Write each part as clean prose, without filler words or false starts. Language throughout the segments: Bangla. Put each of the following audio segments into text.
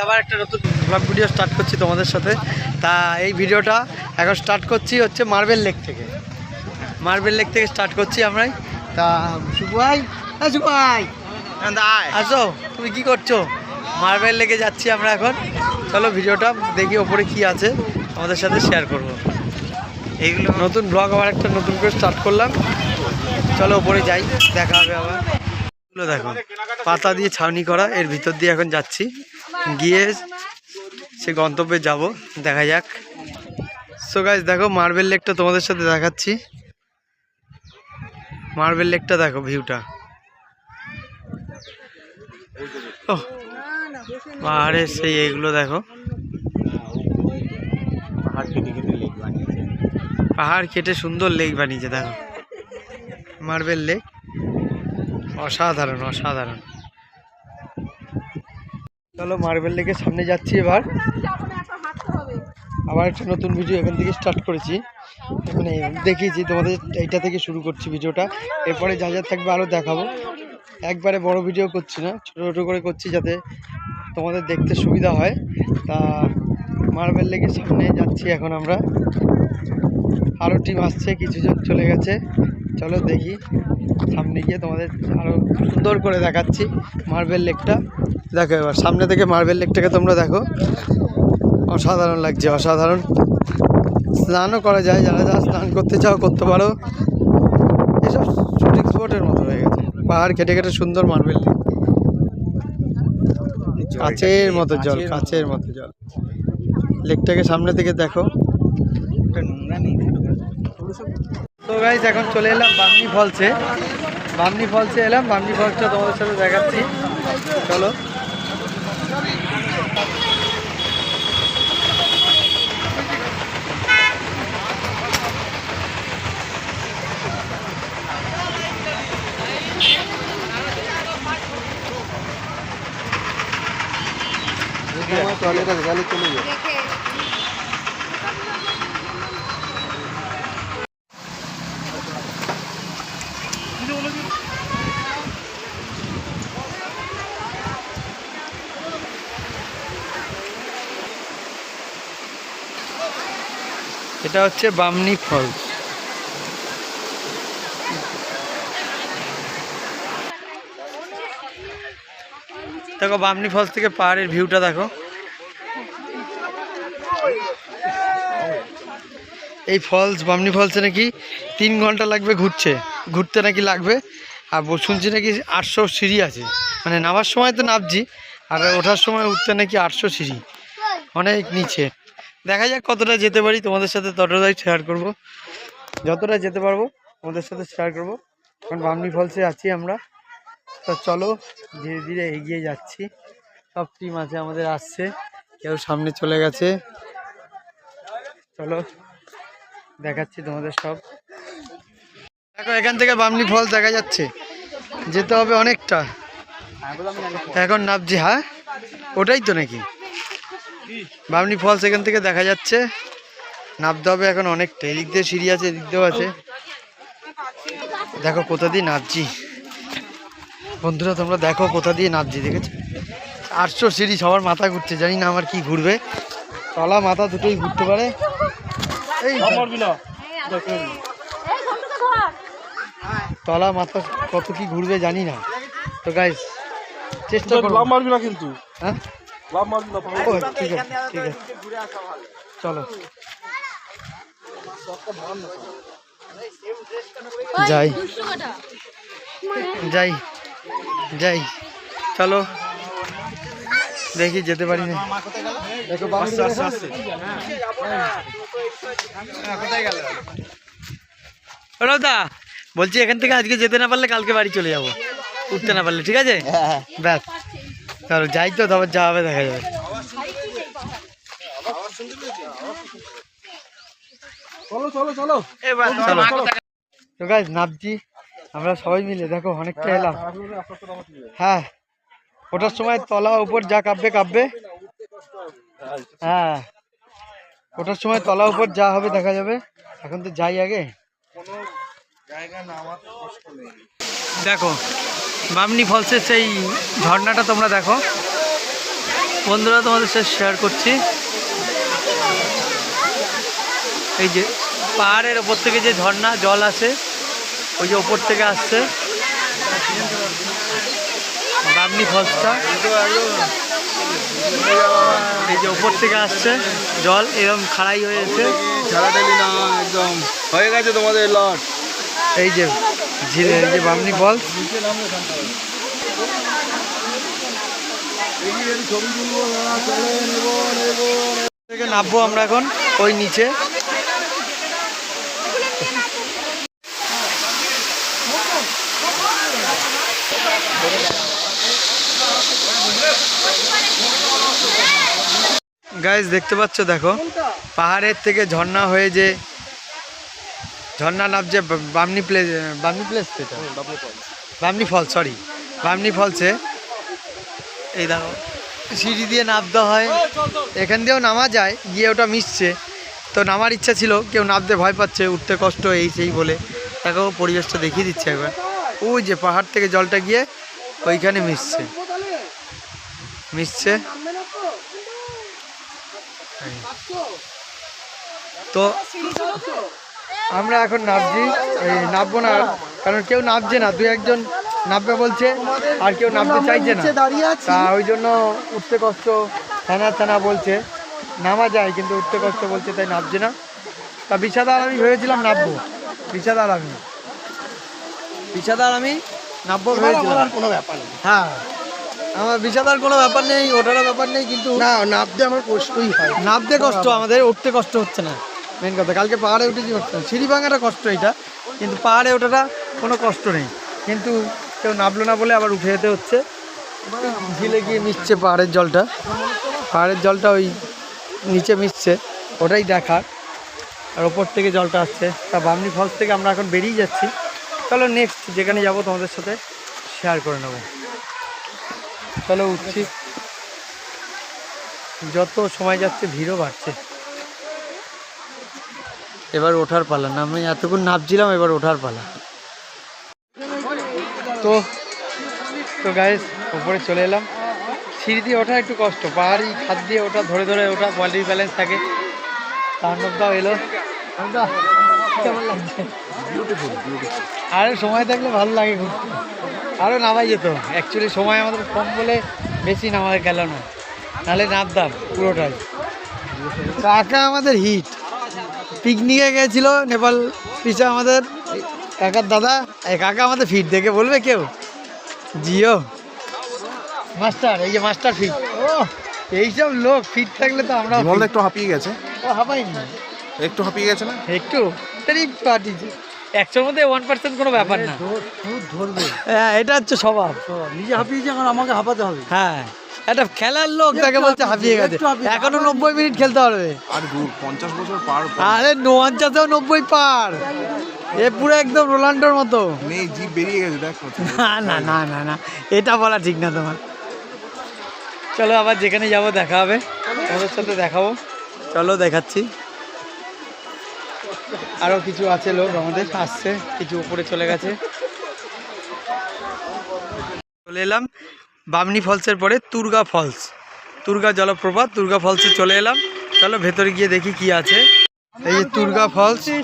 আবার একটা নতুন ব্লগ ভিডিও স্টার্ট করছি তোমাদের সাথে। তা এই ভিডিওটা এখন স্টার্ট করছি হচ্ছে মার্বেল লেক থেকে। মার্বেল লেক থেকে স্টার্ট করছি আমরাই। তা সুভাই, হ্যাঁ সুভাই আসো, তুমি কি করছো? মার্বেল লেকে যাচ্ছি আমরা এখন। চলো ভিডিওটা দেখি ওপরে কি আছে আমাদের সাথে শেয়ার করব। এইগুলো নতুন ব্লগ আবার একটা নতুন করে স্টার্ট করলাম। চলো ওপরে যাই, দেখা হবে আবার। এগুলো দেখো পাতা দিয়ে ছাউনি করা, এর ভিতর দিয়ে এখন যাচ্ছি, গিয়ে সে গন্তব্যে যাব, দেখা যাক। সো গাইস দেখো মার্বেল লেকটা তোমাদের সাথে দেখাচ্ছি। মার্বেল লেকটা দেখো ভিউটা, পাহাড়ে সেই এইগুলো দেখো, পাহাড় কেটে সুন্দর লেক বানিয়েছে দেখো। মার্বেল লেক অসাধারণ অসাধারণ। চলো মার্বেল লেকের সামনে যাচ্ছি এবার। আবার একটা নতুন ভিডিও এখান থেকে স্টার্ট করেছি, মানে দেখিয়েছি তোমাদের, এইটা থেকে শুরু করছি ভিডিওটা। এরপরে যা যা থাকবে আরও দেখাবো। একবারে বড় ভিডিও করছি না, ছোটো ছোটো করে করছি যাতে তোমাদের দেখতে সুবিধা হয়। তা মার্বেল লেকের সামনে যাচ্ছি এখন আমরা। আরও টিম আসছে, কিছুজন চলে গেছে। চলো দেখি, সামনে গিয়ে তোমাদের আরও সুন্দর করে দেখাচ্ছি মার্বেল লেকটা। দেখো এবার সামনে থেকে মার্বেল লেকটাকে তোমরা দেখো, অসাধারণ লাগছে অসাধারণ। স্নানও করা যায়, যারা যারা স্নান করতে চাও করতে পারো। এসব শুটিং স্পটের মতো হয়ে গেছে, পাহাড় কেটে কেটে সুন্দর মার্বেল লেক, কাচের মতো জল, কাচের মতো জল। লেকটাকে সামনে থেকে দেখো। তো গাইস এখন চলে এলাম বামনি ফলসে। বামনি ফলসে এলাম, বামনি ফলসটা তোমাদের সাথে দেখাচ্ছি। চলো এটা হচ্ছে বামনি ফলস। দেখো বামনি ফলস থেকে পাহাড়ের ভিউটা দেখো। এই ফলস বামনি ফলসে নাকি 3 ঘন্টা লাগবে ঘুরতে নাকি লাগবে। আর শুনছি নাকি 800 সিঁড়ি আছে, মানে নামার সময় তো নামছি, আর ওঠার সময় উঠতে নাকি 800 সিঁড়ি, অনেক নিচে। দেখা যাক কতটা যেতে পারি, তোমাদের সাথে ততটাই শেয়ার করব। যতটা যেতে পারবো তোমাদের সাথে শেয়ার করব। এখন বামনি ফলসে আছি আমরা। তো চলো ধীরে ধীরে এগিয়ে যাচ্ছি। সব টিম আছে আমাদের, আসছে, কেউ সামনে চলে গেছে। চলো দেখাচ্ছি তোমাদের সব। দেখো এখান থেকে বামনি ফলস দেখা যাচ্ছে, যেতে হবে অনেকটা। এখন নামছি। হ্যাঁ ওটাই তো নাকি বামনি ফলস, এখান থেকে দেখা যাচ্ছে। নামতে হবে এখন অনেকটা, এদিক দিয়ে সিঁড়ি আছে, এদিক দিয়েও আছে। দেখো কোথা দিয়ে নামছি বন্ধুরা, তোমরা দেখো কোথা দিয়ে নামছি, দেখেছো? 800 সিঁড়ি, সবার মাথা ঘুরছে, জানি না আমার কি ঘুরবে। তলা মাথা দুটোই ঘুরতে পারে। এই তলা মাথা কত কি ঘুরবে জানি না। তো গাইস চেষ্টা করো, লাভ মারবি না কিন্তু। হ্যাঁ লাভ মারবি না, ঠিক আছে ঠিক আছে। চলো যাই যাই যাই, চলো দেখি যেতে পারি না। দেখো দা বলছি এখান থেকে আজকে যেতে না পারলে কালকে বাড়ি চলে যাবো, উঠতে না পারলে, ঠিক আছে? ব্যাস চলো যাই, তো তারপর যা হবে দেখা যাবে। তো গাইস নামছি আমরা সবাই মিলে, দেখো অনেকটা এলাম। হ্যাঁ ওটার সময় তলা উপর যা কাঁপবে। হ্যাঁ ওটার সময় তলা উপর যা হবে দেখা যাবে। এখন তো যাই আগে। দেখো বামনি ফলসের সেই ঝর্ণাটা তোমরা দেখো, বন্ধুরা তোমাদের সাথে শেয়ার করছি, এই যে পাহাড়ের ওপর থেকে যে ঝর্ণা জল আসে, ওই যে ওপর থেকে আসছে বামনি ফলসটা, এই যে ওপর থেকে আসছে জল এরকম খাড়াই হয়েছে, একদম হয়ে গেছে তোমাদের লট। এই যে ঝিরে এই যে বামনি ফলস। থেকে নামবো আমরা এখন ওই নিচে। গাইস দেখতে পাচ্ছ, দেখো পাহাড়ের থেকে ঝর্ণা হয়ে যে ঝর্ণা নামছে Bamni place, Bamni falls, sorry Bamni ফলসে। এই দেখো সিঁড়ি দিয়ে নামতে হয়, এখান দিয়েও নামা যায়, গিয়ে ওটা মিশছে। তো নামার ইচ্ছা ছিল, কেউ নামতে ভয় পাচ্ছে, উঠতে কষ্ট এই সেই বলে। দেখো পরিবেশটা দেখিয়ে দিচ্ছে একবার, ওই যে পাহাড় থেকে জলটা গিয়ে ওইখানে মিশছে। তো আমরা এখন নামছি, এই নামবো না, কারণ কেউ নামছে না, দু একজন নামবে বলছে আর কেউ নামতে চাইছে না, তা ওই জন্য উঠতে কষ্ট থানা বলছে। নামা যায় কিন্তু উঠতে কষ্ট বলছে, তাই নামছে না। তা বিষাদার আমি ভেবেছিলাম নামবো, বিষাদার আমি নামবো ভেবেছিলাম, কোনো ব্যাপার নেই। হ্যাঁ আমার বিষাদার কোনো ব্যাপার নেই, ওঠারও ব্যাপার নেই, কিন্তু না, নামতে আমার কষ্টই হয়, নামতে কষ্ট, আমাদের উঠতে কষ্ট হচ্ছে না মেন কথা। কালকে পাহাড়ে উঠেছি কষ্ট, সিঁড়ি ভাঙাটা কষ্ট এটা, কিন্তু পাহাড়ে ওঠাটা কোনো কষ্ট নেই। কিন্তু কেউ নামলো না বলে আবার উঠে যেতে হচ্ছে। ঝিলে গিয়ে মিশছে পাহাড়ের জলটা ওই নিচে মিশছে, ওটাই দেখার। আর ওপর থেকে জলটা আসছে, তা বামনি ফলস থেকে আমরা এখন বেরিয়ে যাচ্ছি। চলো নেক্সট যেখানে যাব তোমাদের সাথে শেয়ার করে নেব। চলো উঠছি, যত সময় যাচ্ছে ভিড়ও বাড়ছে। এবার ওঠার পালা, না আমি এতক্ষণ নামছিলাম, এবার ওঠার পালা। তো গাইস উপরে চলে এলাম। সিঁড়ি দিয়ে ওঠা একটু কষ্ট, পাহাড়ি খাদ দিয়ে ওঠা, ধরে ওঠা, বডি ব্যালেন্স থাকে। তাণ্ডবদাও এলো, কেমন লাগছে? আরও সময় থাকলে ভালো লাগে ঘুরতে, আরও নামাই যেত। অ্যাকচুয়ালি সময় আমাদের কম বলে বেশি নামা গেল না, নাহলে নামতাম পুরোটাই। কাকা আমাদের হিট, পিকনিকে গেছিল নেপাল পিছা আমাদের কাকার দাদা, এই কাকা আমাদের ফিট দেখে বলবে কেউ জিও মাস্টার, এই যে মাস্টার ফিট। ও এইসব লোক ফিট থাকলে তো আমরা একটু হাঁপিয়ে গেছে, হাঁপাইনি, একটু হাঁপিয়ে গেছে না, একটু 100-র মধ্যে 1% কোনো ব্যাপার না, ধরবে। হ্যাঁ এটা হচ্ছে স্বভাব, নিজে হাঁপিয়েছে, এখন আমাকে হাঁপাতে হবে। হ্যাঁ একটা খেলার লোক তাকে বলছে হাঁপিয়ে গেছে, এখনো 90 মিনিট খেলতে পারবে। আর 50 বছর পার, আরে 50-এও 90 পার, এ পুরো একদম রোনাল্ডোর মতো। নেই জিভ বেরিয়ে গেছে, দেখো। না এটা বলা ঠিক না তোমার। চলো আবার যেখানে যাব দেখা হবে, তোমাদের সাথে দেখাবো। চলো দেখাচ্ছি, আরও কিছু আছে লোক আমাদের আসছে, কিছু উপরে চলে গেছে। চলে এলাম বামনি ফলসের পরে তুর্গা ফলস, তুর্গা জলপ্রপাত, তুর্গা ফলসে চলে এলাম। চলো ভেতরে গিয়ে দেখি কি আছে। এই যে তুর্গা ফলসে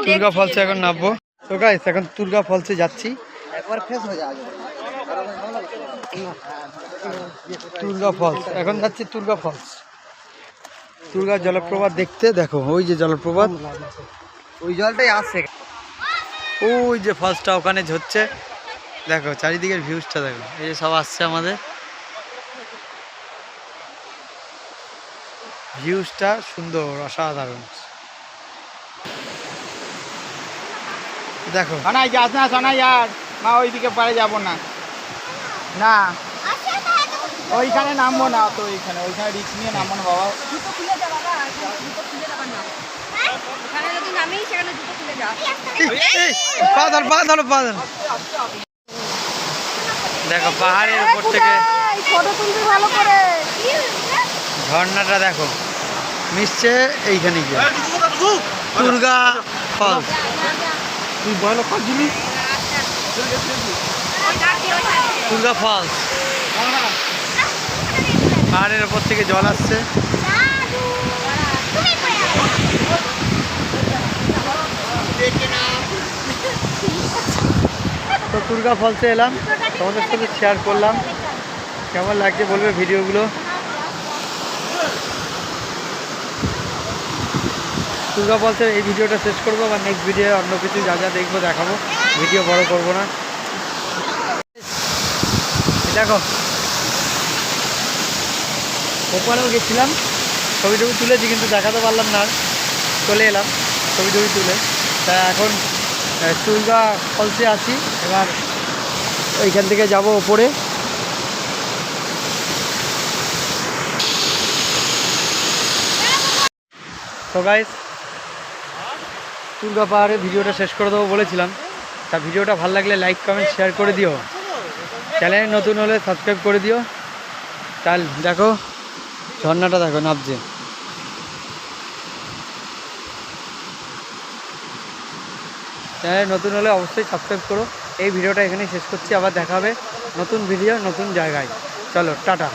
তুর্গা ফলসে এখন নামবো। তো গাইস এখন তুর্গা ফলসে যাচ্ছি, তুর্গা ফলস এখন যাচ্ছি। তুর্গা জলপ্রপাত দেখতে, দেখো ওই যে জলপ্রপাত, ওই জলটাই আসছে, ওই যে ফলসটা ওখানে ঝরছে, দেখো চারিদিকের ভিউজটা দেখো, এই যে সব আসছে আমাদের, ভিউজটা সুন্দর অসাধারণ। দেখো যাস না সোনা, ইয়ার না ওইদিকে পারে যাবো না, না ওইখানে নামবো না, তো ওইখানে রিস্ক নিয়ে নামবো না বাবা। দেখো পাহাড়ের উপর থেকে ঝর্ণাটা দেখো মিশছে এইখানে গিয়ে, তুর্গা ফলস। তুই বলো তুলগা ফলস, পাহাড়ের ওপর থেকে জল আসছে। তো তুলগা ফলসে এলাম, তোমাদের সাথে শেয়ার করলাম। কেমন লাগছে বলবে ভিডিওগুলো। তুলগা ফলসের এই ভিডিওটা শেষ করবো, আবার নেক্সট ভিডিও অন্য কিছু যা যা দেখবো দেখাবো, ভিডিও বড় করবো না। দেখো ওখানেও গেছিলাম, ছবি টবি তুলেছি কিন্তু দেখাতে পারলাম না, আর চলে এলাম ছবি টবি তুলে। তা এখন তুলগা ফলসে আছি, এবার ওইখান থেকে যাব ওপরে। তো গাইস, তুলগা পাহাড়ে ভিডিওটা শেষ করে দেবো বলেছিলাম। তা ভিডিওটা ভালো লাগলে লাইক কমেন্ট শেয়ার করে দিও, চ্যানেল নতুন হলে সাবস্ক্রাইব করে দিও। তাহলে দেখো ঝর্ণাটা দেখো নামছে। চ্যানেল নতুন হলে অবশ্যই সাবস্ক্রাইব করো। এই ভিডিওটা এখানেই শেষ করছি, আবার দেখা হবে নতুন ভিডিও নতুন জায়গায়। চলো টাটা।